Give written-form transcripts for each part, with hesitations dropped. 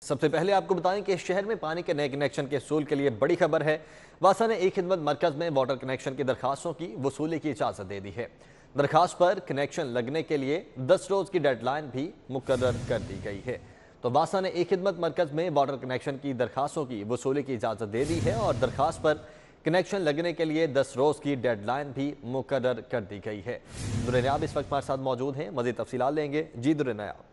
सबसे पहले आपको बताएं कि शहर में पानी के नए कनेक्शन के वसूल के लिए बड़ी खबर है। वासा ने ई खिदमत मरकज में वाटर कनेक्शन की दरखास्तों की वसूली की इजाज़त दे दी है। दरखास्त पर कनेक्शन लगने के लिए 10 रोज़ की डेडलाइन भी मुकर्रर कर दी गई है। तो वासा ने ई खिदमत मरकज में वाटर कनेक्शन की दरखास्तों की वसूली की इजाज़त दे दी है और दरखास्त पर कनेक्शन लगने के लिए 10 रोज़ की डेडलाइन भी मुकर्रर कर दी गई है। दुरनायाब इस वक्त हमारे साथ मौजूद हैं, मज़ीद तफसीलात लेंगे। जी दुरनायाब।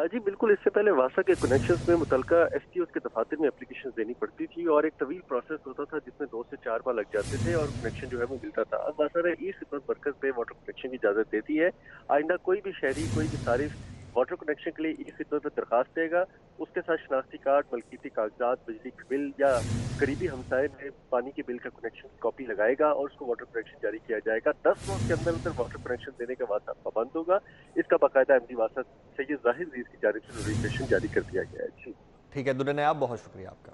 जी बिल्कुल, इससे पहले वासा के कनेक्शंस में मुतलका एसटीओ के दफातर में एप्लीकेशन देनी पड़ती थी और एक तवील प्रोसेस होता था जिसमें 2 से 4 बार लग जाते थे और कनेक्शन जो है वो मिलता था। अब वासा ने ई खिदमत मरकज पे वाटर कनेक्शन की इजाजत दे दी है। आइंदा कोई भी शहरी, कोई भी सारिफ वाटर कनेक्शन के लिए ई खिदमत में दरखास्त देगा, उसके साथ शनाख्ती कार्ड, मलकियती कागजात, बिजली का बिल या करीबी हमसाये में पानी के बिल का कनेक्शन की कॉपी लगाएगा और उसको वाटर कनेक्शन जारी किया जाएगा। 10 रोज के अंदर अंदर वाटर कनेक्शन देने का वास्ता पाबंद होगा। इसका बाकायदा एमडी वासा सैयद जाहिर अजीज की जानिब से नोटिफिकेशन जारी कर दिया गया है। जी ठीक है दुरनायाब, बहुत शुक्रिया आपका।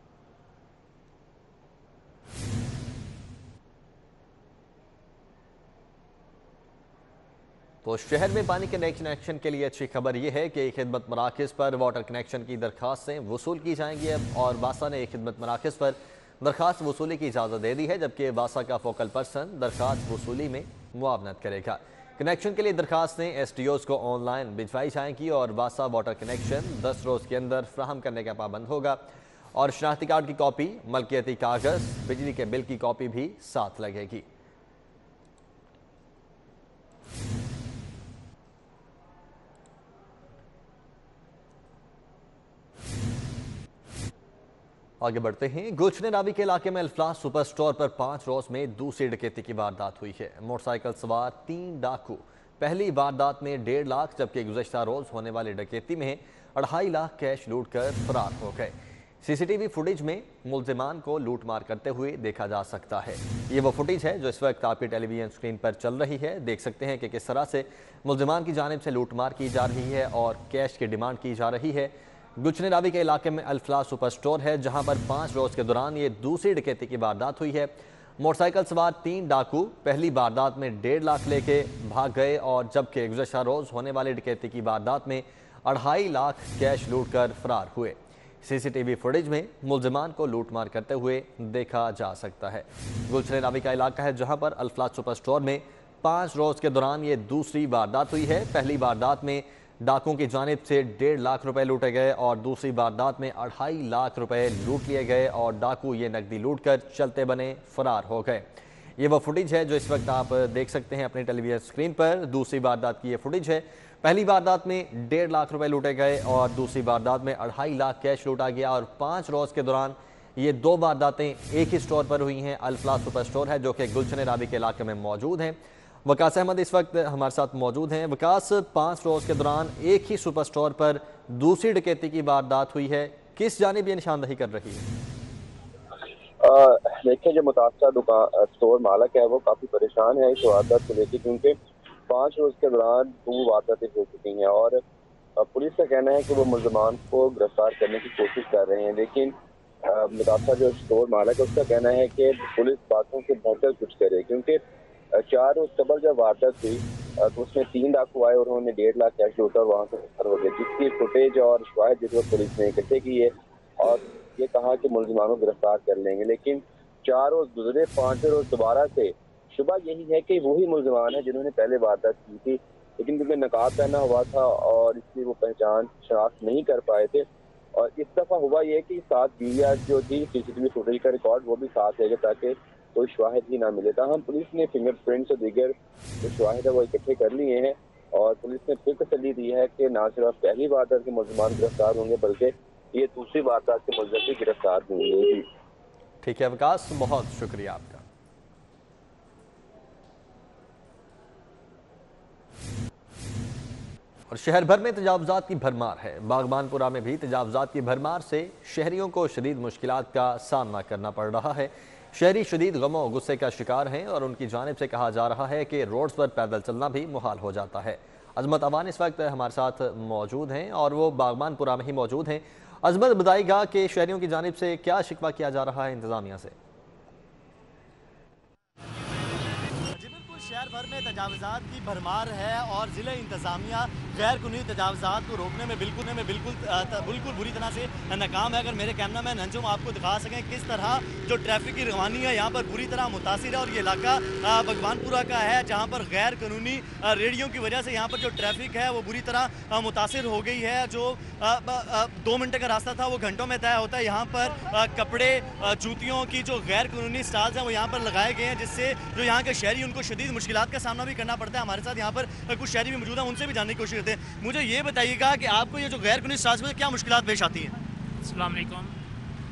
तो शहर में पानी के नए कनेक्शन के लिए अच्छी खबर यह है कि खिदमत मराकज़ पर वाटर कनेक्शन की दरखास्तें वसूल की जाएंगी अब, और वासा ने खिदमत मराकज़ पर दरखास्त वसूली की इजाज़त दे दी है, जबकि वासा का फोकल पर्सन दरखास्त वसूली में मुआवनत करेगा। कनेक्शन के लिए दरखास्तें एसटीओज़ को ऑनलाइन भिजवाई जाएंगी और वासा वाटर कनेक्शन 10 रोज़ के अंदर फ्राहम करने का पाबंद होगा और शनाख्ती कार्ड की कॉपी, मलकियती कागज़, बिजली के बिल की कॉपी भी साथ लगेगी। आगे बढ़ते हैं। गुलशन रावी के इलाके में अल्फलाह सुपर स्टोर पर 5 रोज में दूसरी डकैती की वारदात हुई है। मोटरसाइकिल सवार 3 डाकू पहली वारदात में 1.5 लाख, जबकि गुज़श्ता रोज होने वाली डकैती में 2.5 लाख कैश लूट कर फरार हो गए। सीसीटीवी फुटेज में मुलजिमान को लूट मार करते हुए देखा जा सकता है। ये वो फुटेज है जो इस वक्त आपकी टेलीविजन स्क्रीन पर चल रही है। देख सकते हैं कि किस तरह से मुलजिमान की जानिब से लूट मार की जा रही है और कैश की डिमांड की जा रही है। गुलशन रावी के इलाके में अल्फलाह सुपर स्टोर है, जहां पर 5 रोज के दौरान ये दूसरी डकैती की वारदात हुई है। मोटरसाइकिल सवार 3 डाकू पहली वारदात में 1.5 लाख लेके भाग गए और जबकि गुज़श्ता रोज होने वाली डकैती की वारदात में 2.5 लाख कैश लूट कर फरार हुए। सीसीटीवी फुटेज में मुलजिमान को लूट मार करते हुए देखा जा सकता है। गुलशन रावी का इलाका है जहां पर अल्फलाह सुपर स्टोर में 5 रोज के दौरान ये दूसरी वारदात हुई है। पहली वारदात में डाकुओं की जानिब से 1.5 लाख रुपए लूटे गए और दूसरी वारदात में 2.5 लाख रुपए लूट लिए गए और डाकू ये नकदी लूट कर चलते बने फरार हो गए। ये वो फुटेज है जो इस वक्त आप देख सकते हैं अपनी टेलीविजन स्क्रीन पर। दूसरी वारदात की ये फुटेज है। पहली वारदात में 1.5 लाख रुपए लूटे गए और दूसरी वारदात में 2.5 लाख कैश लूटा गया और 5 रोज के दौरान ये 2 वारदातें एक ही स्टोर पर हुई हैं। अल्फलाह सुपर स्टोर है जो कि गुलशन रावी के इलाके में मौजूद हैं। वकास अहमद इस वक्त हमारे साथ मौजूद हैं। वकास, 5 रोज के दौरान एक ही सुपर स्टोर पर दूसरी डकैती की वारदात हुई है, किस जानिब ये निशानदही कर रही है? देखिए, जो मुतासर दुकान स्टोर मालिक है वो काफ़ी परेशान है इस वारदात को लेकर, क्योंकि 5 रोज़ के दौरान 2 वारदातें हो चुकी हैं और पुलिस का कहना है कि वो मुलजमान को गिरफ्तार करने की कोशिश कर रहे हैं। लेकिन मुतासर जो स्टोर मालिक है उसका कहना है कि पुलिस बातों से बेहतर कुछ करे, क्योंकि 4 रोज़ कबल जब वारदात हुई तो उसमें 3 डाकू आए और उन्होंने 1.5 लाख कैश लूटा और वहाँ से फरार हो गए, जिसकी फुटेज और शवाहिद जिस वक्त पुलिस ने इकट्ठे की है और ये कहा कि मुलजिमानों को गिरफ्तार कर लेंगे। लेकिन 4 रोज गुजरे, 5वें रोज दोबारा से शुबा यही है कि वही मुलजिमान है जिन्होंने पहले वारदात की थी, लेकिन क्योंकि नकाब पहना हुआ था और इसलिए वो पहचान शनाख्त नहीं कर पाए थे। और इस दफा हुआ ये कि 7 वीडियो जो थी सीसीटीवी फुटेज का रिकॉर्ड वो भी साथ ले गए ताकि कोई शवाहिद ही ना मिले। ताहम पुलिस ने फिंगरप्रिंट्स और दीगर जो शवाहिद है वो इकट्ठे कर लिए हैं और पुलिस ने फिर तसल्ली दी है कि ना सिर्फ पहली वारदात के मुलजिमान गिरफ्तार होंगे बल्कि ये दूसरी वारदात के मुलजिम भी गिरफ्तार होंगे। ठीक है वकास, बहुत शुक्रिया आपका। और शहर भर में तजावुज़ात की भरमार है। बागबानपुरा में भी तजावुज़ात की भरमार से शहरियों को शदीद मुश्किलात का सामना करना पड़ रहा है। शहरी शदीद गमो गुस्से का शिकार हैं और उनकी जानिब से कहा जा रहा है कि रोड्स पर पैदल चलना भी मुहाल हो जाता है। अजमत अवान इस वक्त हमारे साथ मौजूद हैं और वो बागबानपुरा में ही मौजूद हैं। अजमत, बताइएगा कि शहरियों की जानिब से क्या शिकवा किया जा रहा है इंतज़ामिया से? जी बिल्कुल, शहर भर में तजावज़ात की भरमार है और ज़िले इंतज़ामिया गैर कानूनी तजावज़ात को रोकने में बिल्कुल बुरी तरह से नाकाम है। अगर मेरे कैमरामैन अंजुम आपको दिखा सकें किस तरह जो ट्रैफिक की रवानी है यहाँ पर बुरी तरह मुतासिर है और ये इलाका भगवानपुरा का है, जहाँ पर गैर कानूनी रेडियो की वजह से यहाँ पर जो ट्रैफिक है वो बुरी तरह मुतासिर हो गई है। जो 2 मिनट का रास्ता था वो घंटों में तय होता है। यहाँ पर कपड़े जूतियों की जो गैर कानूनी स्टॉल्स हैं वो यहाँ पर लगाए गए हैं, जिससे जो यहाँ के शहरी उनको शदीद मुश्किलात का सामना भी करना पड़ता है। हमारे साथ यहाँ पर कुछ शहरी भी मौजूद हैं, उनसे भी जानने की कोशिश करते हैं। मुझे ये बताइएगा कि आपको ये जो गैर कानूनी स्टॉल्स में क्या मुश्किलात पेश आती हैं? अस्सलाम वालेकुम।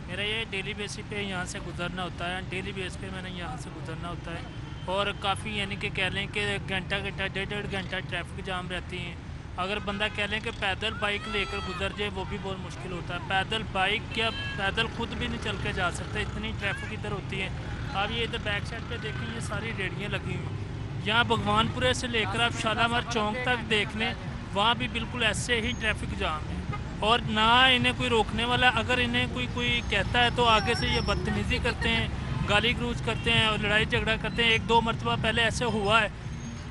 मेरा ये डेली बेसिस पे यहाँ से गुजरना होता है, डेली बेस पे मैंने यहाँ से गुजरना होता है और काफ़ी यानी कि कह लें कि घंटा 1.5 घंटा ट्रैफिक जाम रहती है। अगर बंदा कह लें कि पैदल बाइक लेकर गुजर जाए वो भी बहुत मुश्किल होता है। पैदल बाइक या पैदल खुद भी नहीं चल के जा सकते, इतनी ट्रैफिक इधर होती है। आप ये इधर बैक साइड पे देखें, ये सारी रेडियाँ लगी हुई हैं। यहाँ भगवानपुरे से लेकर आप शालामार चौक तक देख लें, वहाँ भी बिल्कुल ऐसे ही ट्रैफिक जाम है और ना इन्हें कोई रोकने वाला। अगर इन्हें कोई कहता है तो आगे से ये बदतमीज़ी करते हैं, गाली गलौज करते हैं और लड़ाई झगड़ा करते हैं। 1-2 मरतबा पहले ऐसे हुआ है।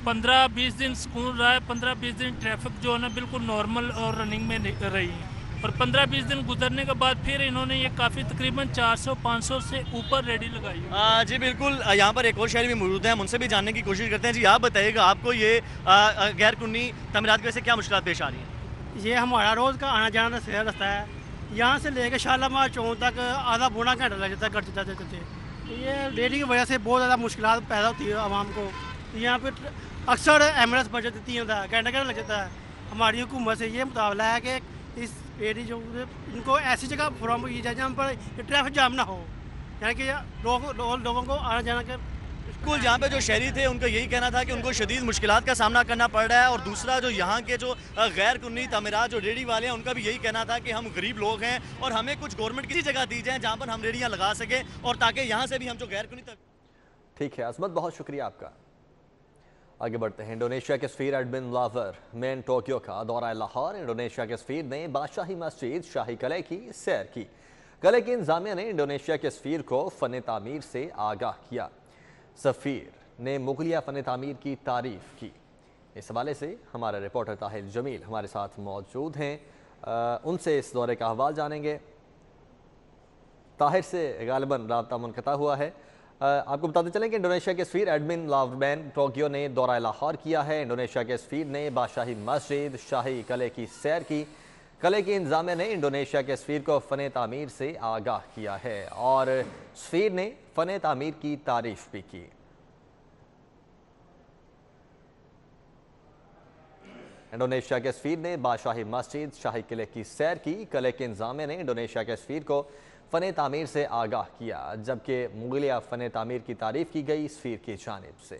15-20 दिन सुकून रहा है, 15-20 दिन ट्रैफिक जो है ना बिल्कुल नॉर्मल और रनिंग में रही है और 15-20 दिन गुजरने के बाद फिर इन्होंने ये काफ़ी तकरीबन 400-500 से ऊपर रेडी लगाई है। जी बिल्कुल, यहाँ पर एक और शहरी भी मौजूद हैं, हम उनसे भी जानने की कोशिश करते हैं। जी आप बताइएगा, आपको ये गैर कानूनी तमीरात की वजह से क्या मुश्किलात पेश आ रही हैं? ये हमारा रोज़ का आना जाना सीधा रास्ता है। यहाँ से लेकर शालामार चौक तक आधा पौना घंटा लग जाता है घर जाते। ये रेडी की वजह से बहुत ज़्यादा मुश्किलात पैदा होती है आवाम को। यहाँ पे अक्सर एम्बुलेंस बचत देती है, घंटा लग जाता है। हमारी हुकूमत से ये मुतावला है कि इस रेडी जो इनको ऐसी जगह फराहम की जाए जहाँ पर ट्रैफिक जाम ना हो, यानी कि लोगों को आना जाना कर। बिल्कुल, यहाँ पे जो शहरी थे उनका यही कहना था कि उनको शदीद मुश्किलात का सामना करना पड़ रहा है और दूसरा जो यहाँ के जो गैर कानूनी तमीरात जो रेडी वाले हैं उनका भी यही कहना था कि हम गरीब लोग हैं और हमें कुछ गवर्नमेंट की जगह दी जाए जहाँ पर हम रेडियाँ लगा सकें और ताकि यहाँ से भी हम जो गैर कानूनी। ठीक है अजमत, बहुत शुक्रिया आपका। आगे बढ़ते हैं। इंडोनेशिया के सफीर एडमिन लावर मेन टोक्यो का दौरा लाहौर। इंडोनेशिया के सफीर ने बादशाही मस्जिद शाही किले की सैर की। किले की इंतजामिया ने इंडोनेशिया के सफीर को फ़न तामीर से आगाह किया। सफ़ीर ने मुगलिया फ़न तामीर की तारीफ़ की। इस हवाले से हमारे रिपोर्टर ताहिर जमील हमारे साथ मौजूद हैं, उनसे इस दौरे का अहवाल जानेंगे। ताहिर से गालिबन राब्ता मुनक़ता हुआ है। आपको बताते चलें कि इंडोनेशिया के सफ़ीर एडमिन लावरमैन टोक्यो ने दौरा लाहौर किया है। इंडोनेशिया के सफ़ीर ने बादशाही मस्जिद शाही किले की सैर की। किले की इंतजामिया ने इंडोनेशिया के सफ़ीर को फ़न तामीर से आगाह किया है और सफ़ीर ने फ़न तामीर की तारीफ़ भी की। इंडोनेशिया के सफ़ीर ने बादशाही मस्जिद शाही किले की सैर की। किले के इंतजामिया ने इंडोनेशिया के सफ़ीर को फ़न तामीर से आगाह किया, जबकि मुगलिया फ़न तामीर की तारीफ़ की गई सफ़ीर की जानिब से।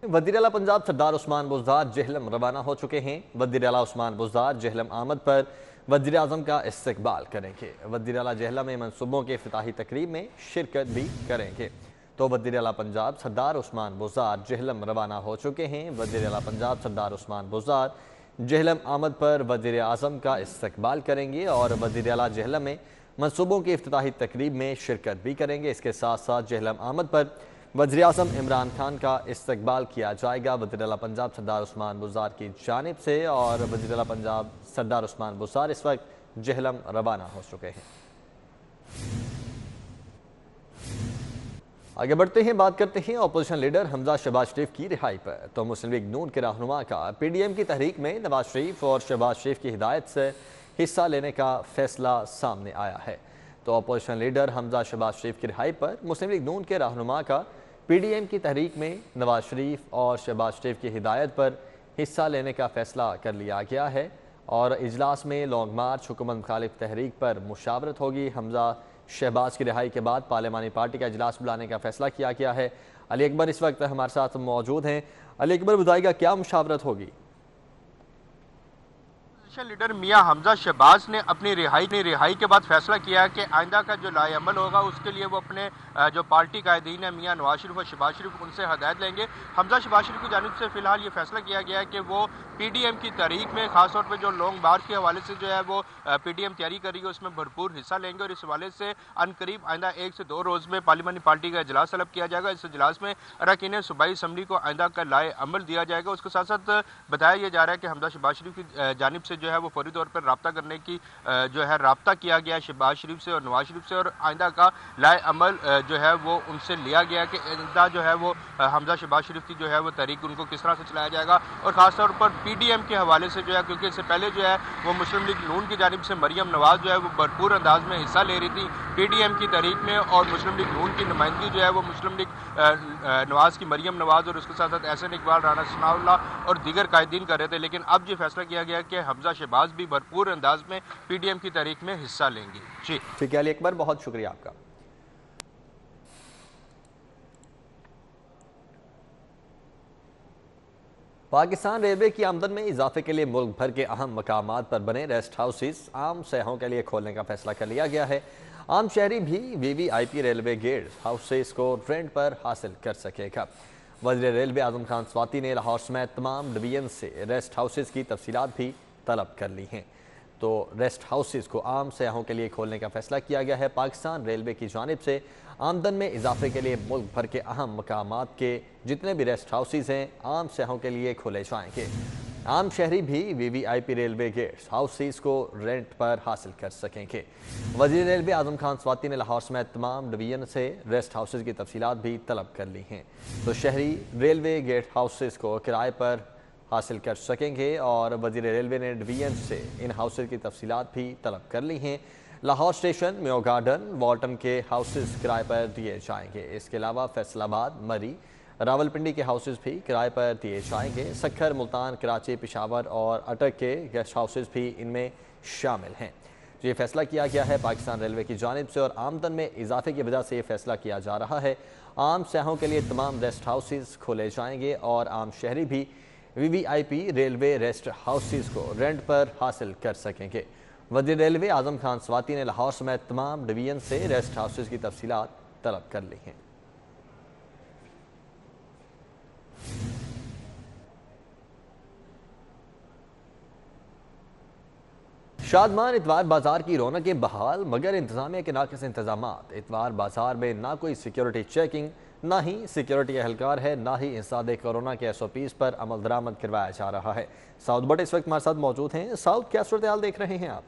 वज़ीर आला पंजाब सरदार उस्मान बुज़दार जेहलम रवाना हो चुके हैं। वज़ीर आला उस्मान बुज़दार जेहलम आमद पर वज़ीर आज़म का इस्तकबाल करेंगे। वज़ीर आला जेहलम में मनसूबों के इफ्तिताही तकरीब में शिरकत भी करेंगे। तो वज़ीर आला पंजाब सरदार उस्मान बुज़दार जेहलम रवाना हो चुके हैं। वज़ीर आला पंजाब सरदार उस्मान बुज़दार जेहलम आमद पर वज़ीर आज़म का इस्तकबाल करेंगे और वज़ीर आला जेहलम में मनसूबों की इफ्तिताही तकरीब में शिरकत भी करेंगे। इसके साथ साथ जेहलम आमद पर वज़ीर आज़म इमरान खान का इस्तकबाल किया जाएगा वज़ीर आला पंजाब सरदार उस्मान बुज़दार की जानिब से। और वज़ीर आला पंजाब सरदार उस्मान बुज़दार इस वक्त जेहलम रवाना हो चुके हैं। आगे बढ़ते हैं, बात करते हैं अपोजिशन लीडर हमजा शहबाज शरीफ की रिहाई पर। तो मुस्लिम लीग नून के रहनुमा का PDM की तहरीक में नवाज शरीफ और शहबाज शरीफ की हिदायत से हिस्सा लेने का फैसला सामने आया है। तो अपोजिशन लीडर हमजा शहबाज शरीफ की रिहाई पर मुस्लिम लीग नून के रहनुमा का PDM की तहरीक में नवाज शरीफ और शहबाज शरीफ की हिदायत पर हिस्सा लेने का फैसला कर लिया गया है और इजलास में लॉन्ग मार्च हुकूमत मुखालिफ तहरीक पर मुशावरत होगी। हमजा शहबाज की रिहाई के बाद पार्लिमानी पार्टी का इजलास बुलाने का फैसला किया गया है। अली अकबर इस वक्त हमारे साथ मौजूद हैं। अली अकबर, बताइएगा क्या मुशावरत होगी? अपोजिशन लीडर मियां हमजा शहबाज ने अपनी रिहाई के बाद फैसला किया है कि आइंदा का जो लाएअमल होगा उसके लिए वो अपने जो पार्टी कायदीन है मियां नवाज शरीफ और शहबाज शरीफ उनसे हदायत लेंगे। हमजा शहबाज शरीफ की जानिब से फिलहाल ये फैसला किया गया है कि वो PDM की तारीख में खासतौर पर जो लॉन्ग मार्च के हवाले से जो है वो PDM तैयारी कर रही है उसमें भरपूर हिस्सा लेंगे और इस हवाले से अनकरीब आइंदा 1 से 2 रोज़ में पार्लिमानी पार्टी का इजलास तलब किया जाएगा। इस इजलास में अरकान सूबाई असम्बली को आइंदा का लाएअमल दिया जाएगा। उसके साथ साथ बताया यह जा रहा है कि हमजा शहबाज शरीफ की जानिब से जो है वो फौरी तौर पर रब्ता करने की जो है रब्ता किया गया शहबाज शरीफ से और नवाज शरीफ से और आइंदा का लाएअमल जो है वो उनसे लिया गया कि आइंदा जो है वो हमजा शहबाज शरीफ की जो है वो तहरीक उनको किस तरह से चलाया जाएगा और ख़ासतौर पर PDM के हवाले से जो है क्योंकि इससे पहले जो है वो मुस्लिम लीग नून की जानिब से मरियम नवाज जो है वो भरपूर अंदाज में हिस्सा ले रही थी PDM की तहरीक में और मुस्लिम लीग नून की नुमाइंदगी जो है वो मुस्लिम लीग नवाज की मरियम नवाज और उसके साथ साथ एहसन इकबाल, राना सनाउल्लाह और दीगर कायदीन कर रहे थे। लेकिन अब ये फैसला किया गया कि हमजा शहबाज भी भरपूर अंदाज में PDM की तहरीक में हिस्सा लेंगे। जी ठीक है अली अकबर, बहुत शुक्रिया आपका। पाकिस्तान रेलवे की आमदन में इजाफे के लिए मुल्क भर के अहम मकामात पर बने रेस्ट हाउसेस आम सयाहों के लिए खोलने का फैसला कर लिया गया है। आम शहरी भी VVIP रेलवे गेस्ट हाउसेस को रेंट पर हासिल कर सकेगा। वज़ीर रेलवे आजम खान स्वाति ने लाहौर समेत तमाम डिवीजन से रेस्ट हाउसेस की तफसीलात भी तलब कर ली हैं। तो रेस्ट हाउसेस को आम सयाहों के लिए खोलने का फैसला किया गया है। पाकिस्तान रेलवे की जानिब से आमदन में इजाफे के लिए मुल्क भर के अहम मकामात के जितने भी रेस्ट हाउसेस हैं आम सयाहों के लिए खोले जाएंगे। आम शहरी भी VVIP रेलवे गेस्ट हाउसेस को रेंट पर हासिल कर सकेंगे। वज़ीर रेलवे आजम खान स्वाति ने लाहौर समेत तमाम डिवीजन से रेस्ट हाउसेस की तफसीलात भी तलब कर ली हैं। तो शहरी रेलवे गेस्ट हाउसेस को किराए पर हासिल कर सकेंगे और वज़ीर रेलवे ने डिवीजन से इन हाउसेस की तफसीलात भी तलब कर ली हैं। लाहौर स्टेशन, म्यो गार्डन, वॉल्टन के हाउसेस किराए पर दिए जाएंगे। इसके अलावा फैसलाबाद, मरी, रावलपिंडी के हाउसेस भी किराए पर दिए जाएंगे। सखर, मुल्तान, कराची, पेशावर और अटक के गेस्ट हाउसेस भी इनमें शामिल हैं। ये फैसला किया गया है पाकिस्तान रेलवे की जानिब से और आमदन में इजाफे की वजह से ये फैसला किया जा रहा है। आम सयाहों के लिए तमाम रेस्ट हाउसेस खोले जाएंगे और आम शहरी भी VVIP रेलवे रेस्ट हाउसेस को रेंट पर हासिल कर सकेंगे। वज़ीर रेलवे आजम खान स्वाति ने लाहौर समेत तमाम डिवीजन से रेस्ट हाउसेस की तफसीलात तलब कर ली हैं। शादमान इतवार बाजार की रौनकें बहाल मगर इंतजामिया के नाकिस इंतजामात। इतवार बाजार में ना कोई सिक्योरिटी चेकिंग, ना ही सिक्योरिटी एहलकार है, ना ही इंसादे कोरोना के SOPs पर अमल दरामद करवाया जा रहा है। साउथ बट इस वक्त हमारे साथ मौजूद हैं। साउथ, क्या सूरत हाल देख रहे हैं आप?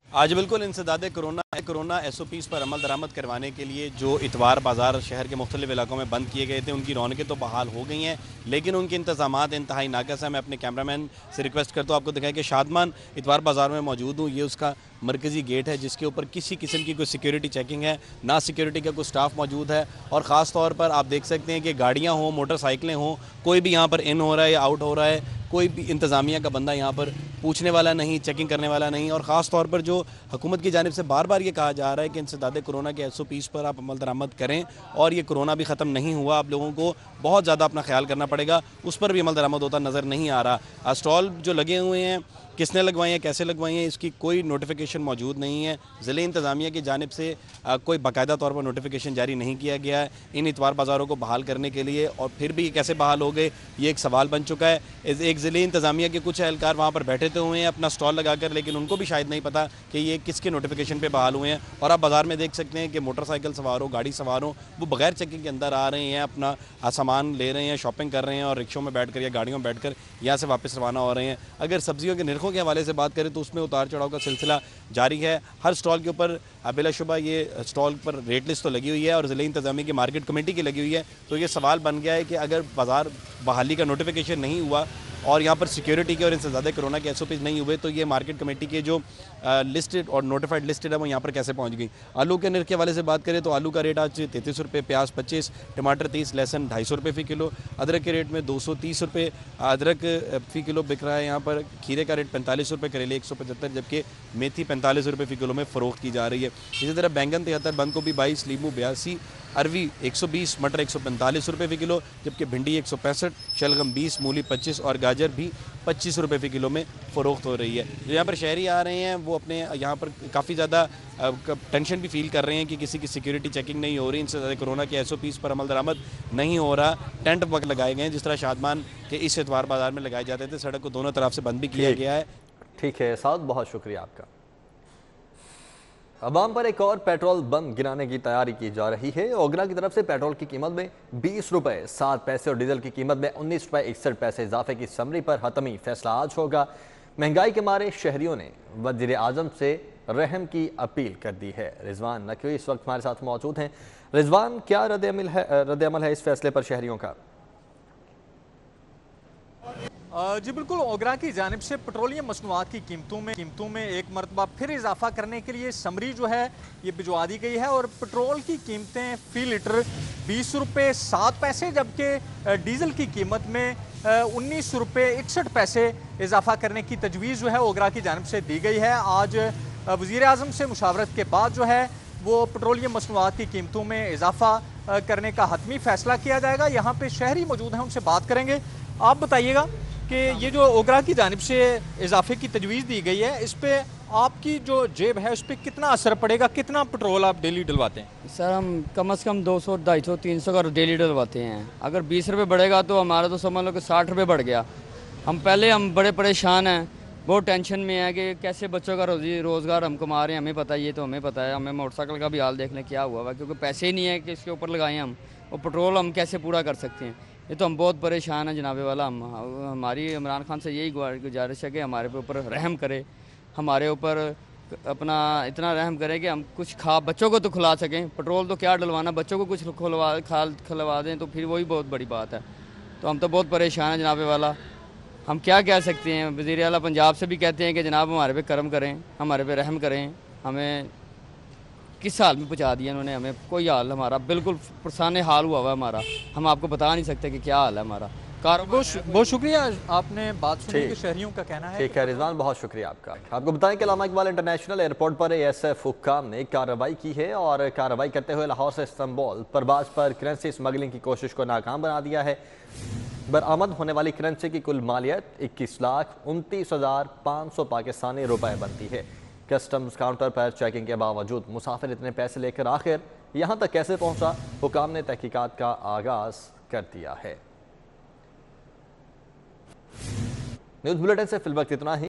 आज बिल्कुल इंसदादे कोरोना SOPs पर अमल दरामद करवाने के लिए जो इतवार बाज़ार शहर के मुख्तलिफ इलाकों में बंद किए गए थे उनकी रौनकें तो बहाल हो गई हैं, लेकिन उनके इंतजामात इंतहाई नाक़िस है। मैं अपने कैमरामैन से रिक्वेस्ट करता हूँ आपको दिखाएं कि शादमान इतवार बाज़ार में मौजूद हूँ। ये उसका मरकज़ी गेट है जिसके ऊपर किसी किस्म की कोई सिक्योरिटी चेकिंग है, ना सिक्योरिटी का कोई स्टाफ मौजूद है और ख़ास तौर पर आप देख सकते हैं कि गाड़ियाँ हों, मोटरसाइकिलें हों, कोई भी यहाँ पर इन हो रहा है या आउट हो रहा है, कोई भी इंतज़ामिया का बंदा यहाँ पर पूछने वाला नहीं, चेकिंग करने वाला नहीं। और ख़ास तौर पर जो हुकूमत की जानिब से बार बार ये कहा जा रहा है कि इंसदादे कोरोना के SOPs पर आप अमल दरामद करें और ये कोरोना भी ख़त्म नहीं हुआ, आप लोगों को बहुत ज़्यादा अपना ख्याल करना पड़ेगा, उस पर भी अमल दरामद होता नज़र नहीं आ रहा। स्टॉल जो लगे हुए हैं, किसने लगवाई हैं, कैसे लगवाई हैं, इसकी कोई नोटिफिकेशन मौजूद नहीं है। ज़िले इंतज़ामिया की जानिब से कोई बाकायदा तौर पर नोटिफिकेशन जारी नहीं किया गया है इन इतवार बाज़ारों को बहाल करने के लिए। और फिर भी कैसे बहाल हो गए, ये एक सवाल बन चुका है। एक ज़िले इंतज़ामिया के कुछ एहलकार वहाँ पर बैठे तो हुए हैं अपना स्टॉल लगाकर, लेकिन उनको भी शायद नहीं पता कि ये किसके नोटिफिकेशन पर बहाल हुए हैं। और आप बाज़ार में देख सकते हैं कि मोटरसाइकिल सवार हो, गाड़ी सवार हो, वो बगैर चेकिंग के अंदर आ रहे हैं, अपना सामान ले रहे हैं, शॉपिंग कर रहे हैं और रिक्शों में बैठकर या गाड़ियों में बैठकर यहाँ से वापस रवाना हो रहे हैं। अगर सब्जियों के निर्खों के हवाले से बात करें तो उसमें उतार चढ़ाव का सिलसिला जारी है। हर स्टॉल के ऊपर बिलाशुबा ये स्टॉल पर रेट लिस्ट तो लगी हुई है और ज़िले इंतज़ामिया की मार्केट कमेटी की लगी हुई है। तो ये सवाल बन गया है कि अगर बाज़ार बहाली का नोटिफिकेशन नहीं हुआ और यहाँ पर सिक्योरिटी के और इनसे ज़्यादा कोरोना के SOPs नहीं हुए तो ये मार्केट कमेटी के जो लिस्टेड और नोटिफाइड लिस्टेड है वो यहाँ पर कैसे पहुँच गई। आलू के निर्ख के वाले से बात करें तो आलू का रेट आज 33 रुपये, प्याज 25, टमाटर 30, लहसुन 250 रुपये फ़ी किलो, अदरक के रेट में 230 रुपये अदरक फ़ी किलो बिक रहा है यहाँ पर। खीरे का रेट 45 रुपये, करेले 175, जबकि मेथी 45 रुपये फ़ी किलो में फ़रोख्त की जा रही है। इसी तरह बैंगन 73, बंद गोभी 22, नींबू 82, अरवी 120, मटर 145 रुपये फ़ी किलो, जबकि भिंडी 165, शलगम 20, मूली 25 और गाजर भी 25 रुपये फ़ी किलो में फ़रोख्त हो रही है। जो यहाँ पर शहरी आ रहे हैं वो अपने यहाँ पर काफ़ी ज़्यादा टेंशन भी फील कर रहे हैं कि किसी की सिक्योरिटी चेकिंग नहीं हो रही, इनसे ज़्यादा कोरोना के SOPs पर अमल दरामद नहीं हो रहा। टेंट वक्त लगाए गए हैं, जिस तरह शादमान के इस इतवार बाज़ार में लगाए जाते थे, सड़क को दोनों तरफ से बंद भी किया गया है। ठीक है साउद, बहुत शुक्रिया आपका। अवाम पर एक और पेट्रोल बम गिराने की तैयारी की जा रही है। ओगरा की तरफ से पेट्रोल की कीमत में 20 रुपये 7 पैसे और डीजल की कीमत में 19 रुपये 61 पैसे इजाफे की समरी पर हतमी फैसला आज होगा। महंगाई के मारे शहरियों ने वज़ीर आज़म से रहम की अपील कर दी है। रिजवान नकवी इस वक्त हमारे साथ मौजूद हैं। रिजवान, क्या रद्द-अमल है इस फैसले पर शहरियों का? जी बिल्कुल, ओगरा की जानिब से पेट्रोलियम मसनूआत की कीमतों में एक मरतबा फिर इजाफा करने के लिए समरी जो है ये भिजवा दी गई है और पेट्रोल की कीमतें फ़ी लीटर 20 रुपये 7 पैसे, जबकि डीजल की कीमत में 19 रुपये 61 पैसे इजाफा करने की तजवीज़ जो है ओगरा की जानिब से दी गई है। आज वज़ीर आज़म से मुशावरत के बाद जो है वो पेट्रोलियम मसनूआत की कीमतों में इजाफा करने का हतमी फ़ैसला किया जाएगा। यहाँ पे शहरी मौजूद हैं, उनसे बात करेंगे। आप बताइएगा कि ये जो ओगरा की जानिब से इजाफे की तजवीज़ दी गई है, इस पर आपकी जो जेब है उस पर कितना असर पड़ेगा? कितना पेट्रोल आप डेली डलवाते हैं? सर हम कम से कम 200, 250, 300 का डेली डलवाते हैं। अगर 20 रुपये बढ़ेगा तो हमारा तो समझ लो कि 60 रुपये बढ़ गया। हम बड़े परेशान हैं, बहुत टेंशन में है कि कैसे बच्चों का रोज़गार हम कमा रहे हैं। हमें पता है, ये तो हमें पता है। हमें मोटरसाइकिल का भी हाल देख लें क्या हुआ है, क्योंकि पैसे ही नहीं है कि इसके ऊपर लगाएं हम, और पेट्रोल हम कैसे पूरा कर सकते हैं। ये तो हम बहुत परेशान हैं जनाबे वाला। हमारी इमरान खान से यही गुजारिश है कि हमारे ऊपर रहम करे, हमारे ऊपर अपना इतना रहम करे कि हम कुछ बच्चों को तो खिला सकें। पेट्रोल तो क्या डलवाना, बच्चों को कुछ खिलवा दें तो फिर वही बहुत बड़ी बात है। तो हम तो बहुत परेशान हैं जनाबे वाला। हम क्या कह सकते हैं? वज़ीर आला पंजाब से भी कहते हैं कि जनाब हमारे पे करम करें, हमारे पे रहम करें। हमें किस हाल में पहुंचा दिया इन्होंने, हमें कोई हाल हमारा बिल्कुल परेशान हाल हुआ है हमारा। हम आपको बता नहीं सकते कि क्या हाल है हमारा। बहुत शुक्रिया, आपने बात सुनी कि शहरियों का कहना है। ठीक है रिजवान, बहुत शुक्रिया आपका। आपको बताएं कि अल्लामा इकबाल इंटरनेशनल एयरपोर्ट पर ASF हुक्काम ने कार्रवाई की है और कार्रवाई करते हुए लाहौर से इस्तांबुल परवाज पर करेंसी स्मगलिंग की कोशिश को नाकाम बना दिया है। बरामद होने वाली करेंसी की कुल मालियत 21,29,500 पाकिस्तानी रुपए बनती है। कस्टम्स काउंटर पर चेकिंग के बावजूद मुसाफिर इतने पैसे लेकर आखिर यहाँ तक कैसे पहुँचा, हुक्काम ने तहकीकात का आगाज कर दिया है। न्यूज़ बुलेटिन से फिलवक्त इतना ही।